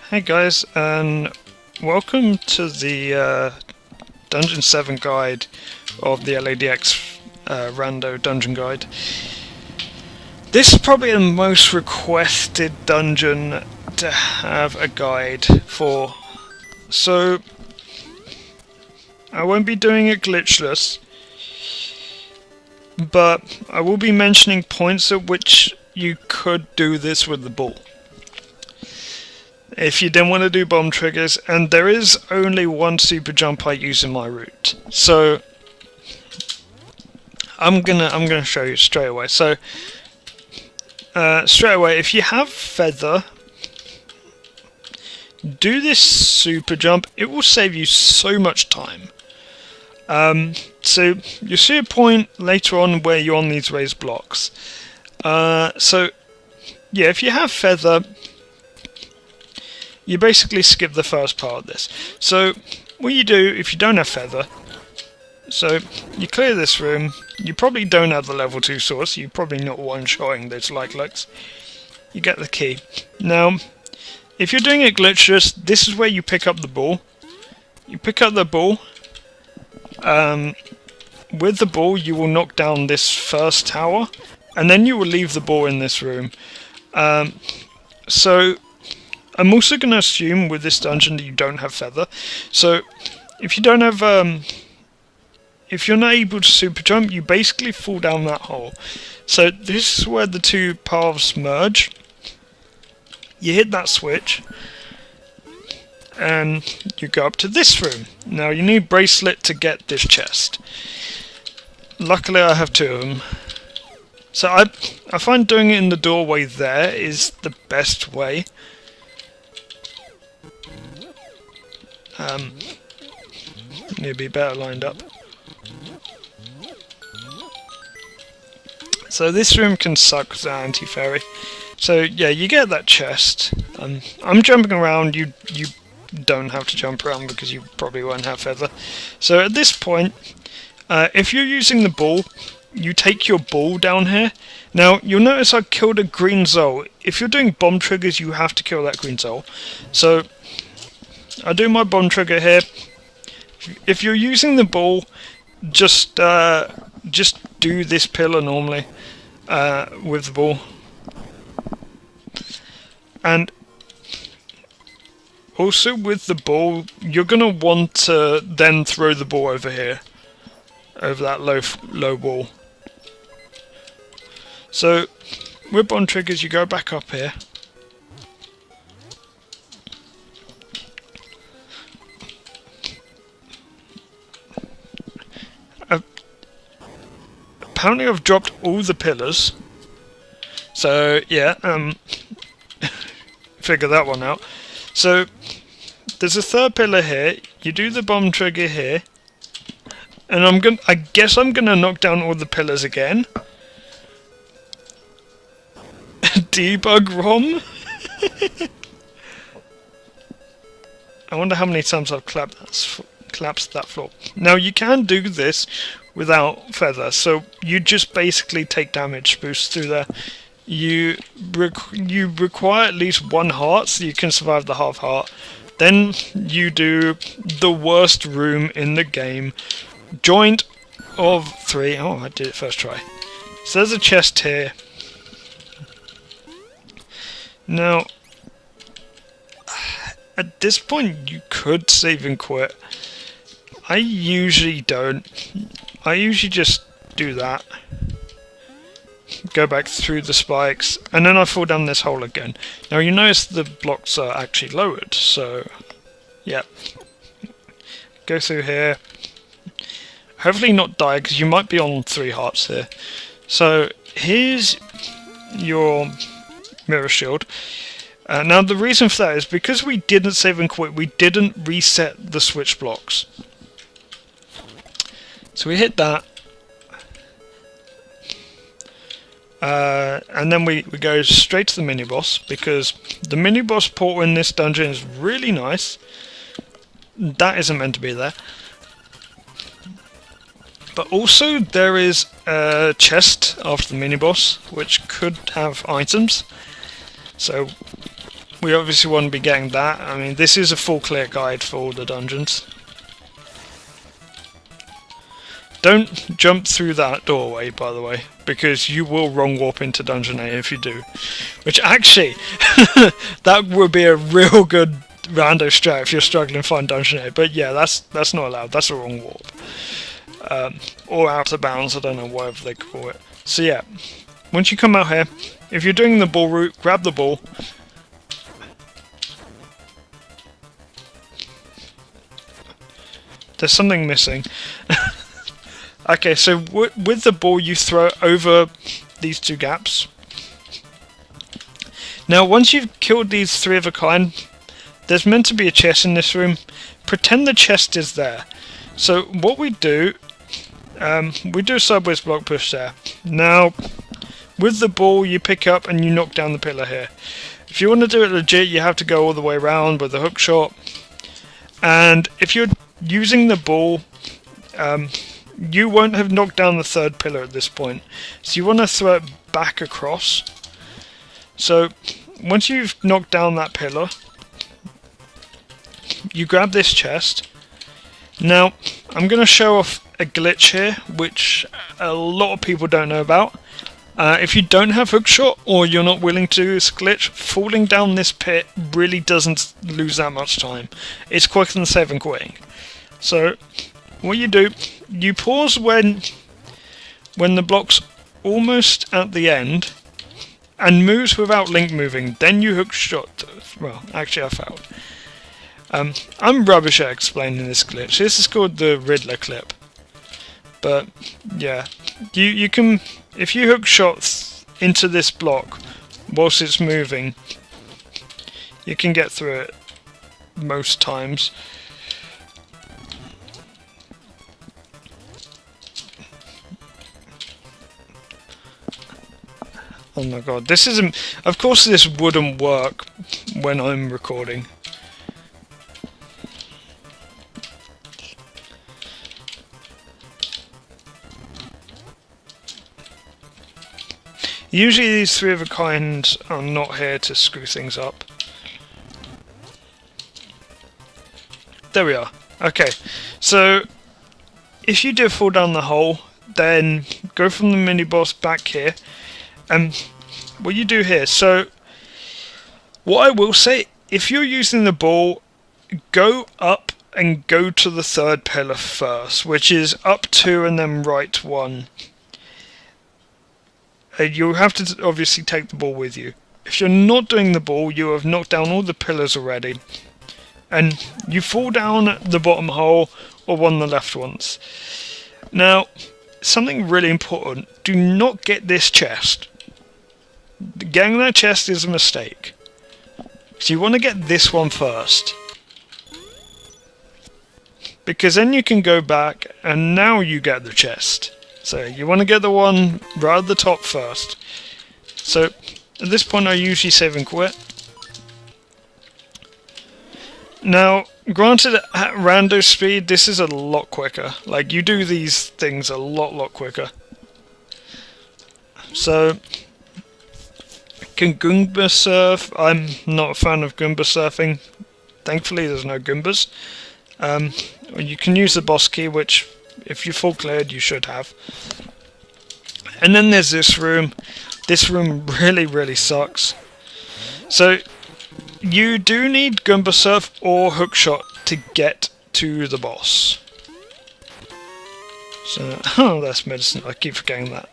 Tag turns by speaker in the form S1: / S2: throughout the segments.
S1: Hey guys, and welcome to the Dungeon 7 guide of the LADX Rando dungeon guide. This is probably the most requested dungeon to have a guide for, so I won't be doing it glitchless, but I will be mentioning points at which you could do this with the ball. If you didn't want to do bomb triggers, and there is only one super jump I use in my route, so I'm gonna show you straight away. So straight away, if you have feather, do this super jump. It will save you so much time. So you see a point later on where you're on these raised blocks. So yeah, if you have feather, you basically skip the first part of this. So what you do if you don't have feather, so you clear this room. You probably don't have the level 2 source. You're probably not one-shotting those like-looks. You get the key. Now, if you're doing it glitchless, this is where you pick up the ball. You pick up the ball. With the ball, you will knock down this first tower, and then you will leave the ball in this room. So I'm also going to assume with this dungeon that you don't have feather. So if you don't have, if you're not able to super jump, you basically fall down that hole. So this is where the two paths merge. You hit that switch, and you go up to this room. Now you need bracelet to get this chest. Luckily I have two of them. So I find doing it in the doorway there is the best way. Need to be better lined up. So this room can suck with the anti-fairy. So yeah, you get that chest. I'm jumping around. You don't have to jump around because you probably won't have feather. So at this point, if you're using the ball, you take your ball down here. Now you'll notice I killed a green Zol. If you're doing bomb triggers, you have to kill that green Zol. So I do my bomb trigger here. If you're using the ball, just do this pillar normally with the ball, and also with the ball, you're gonna want to then throw the ball over here, over that low wall. So with bomb triggers, you go back up here. Apparently I've dropped all the pillars, so yeah, figure that one out. So there's a third pillar here. You do the bomb trigger here, and I guess I'm gonna knock down all the pillars again. Debug ROM. I wonder how many times I've collapsed that floor. Now you can do this without feather, so you just basically take damage boost through there. You require at least one heart, so you can survive the half heart. Then you do the worst room in the game, joint of 3. Oh, I did it first try. So there's a chest here. Now at this point you could save and quit. I usually don't. I usually just do that, go back through the spikes, and then I fall down this hole again. Now you notice the blocks are actually lowered, so yeah. Go through here. Hopefully not die, because you might be on 3 hearts here. So here's your mirror shield. Now the reason for that is because we didn't save and quit, we didn't reset the switch blocks. So we hit that, and then we go straight to the mini-boss, because the mini-boss portal in this dungeon is really nice. That isn't meant to be there. But also there is a chest after the mini-boss, which could have items. So we obviously want to be getting that. I mean, this is a full clear guide for all the dungeons. Don't jump through that doorway, by the way, because you will wrong warp into Dungeon 8 if you do. Which actually, that would be a real good rando strat if you're struggling to find Dungeon 8. But yeah, that's not allowed. That's a wrong warp. Or out of bounds, I don't know, whatever they call it. So yeah, once you come out here, if you're doing the ball route, grab the ball. There's something missing. Okay, so with the ball you throw it over these two gaps. Now once you've killed these three of a kind, there's meant to be a chest in this room. Pretend the chest is there. So what we do a sideways block push there. Now with the ball you pick up and you knock down the pillar here. If you want to do it legit, you have to go all the way around with a hook shot. And if you're using the ball, you won't have knocked down the third pillar at this point, so you want to throw it back across. So once you've knocked down that pillar, you grab this chest. Now I'm going to show off a glitch here which a lot of people don't know about. If you don't have hookshot or you're not willing to do this glitch, falling down this pit really doesn't lose that much time. It's quicker than saving quitting. So what you do, you pause when the block's almost at the end and moves without link moving, then you hook shot. Well, actually I failed. I'm rubbish at explaining this glitch. This is called the Riddler clip. But yeah, you can, if you hook shots into this block whilst it's moving, you can get through it most times. Oh my god, this isn't... Of course this wouldn't work when I'm recording. Usually these three of a kind are not here to screw things up. There we are. Okay, so if you do fall down the hole, then go from the mini boss back here. And what you do here, so what I will say, if you're using the ball, go up and go to the third pillar first, which is up 2 and then right 1. You'll have to obviously take the ball with you. If you're not doing the ball, you have knocked down all the pillars already, and you fall down the bottom hole or one of the left ones. Now, something really important, do not get this chest. Getting that chest is a mistake. So you want to get this one first. Because then you can go back and now you get the chest. So you want to get the one right at the top first. So at this point I usually save and quit. Now, granted at rando speed this is a lot quicker. Like you do these things a lot quicker. So can Goomba surf? I'm not a fan of Goomba surfing. Thankfully there's no Goombas. You can use the boss key, which if you're full cleared you should have. And then there's this room. This room really sucks. So you do need Goomba surf or hookshot to get to the boss. So, oh, that's medicine. I keep forgetting that.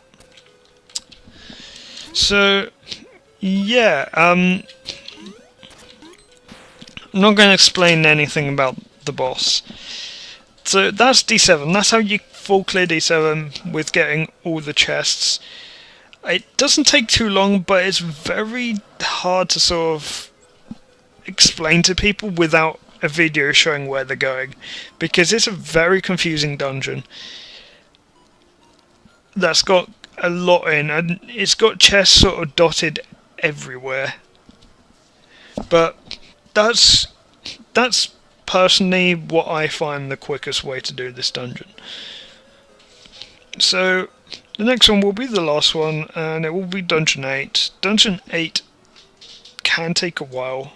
S1: So yeah, I'm not going to explain anything about the boss. So that's D7. That's how you full clear D7 with getting all the chests. It doesn't take too long, but it's very hard to sort of explain to people without a video showing where they're going, because it's a very confusing dungeon that's got a lot in, and it's got chests sort of dotted everywhere. But that's personally what I find the quickest way to do this dungeon. So the next one will be the last one, and it will be Dungeon 8. Dungeon 8 can take a while.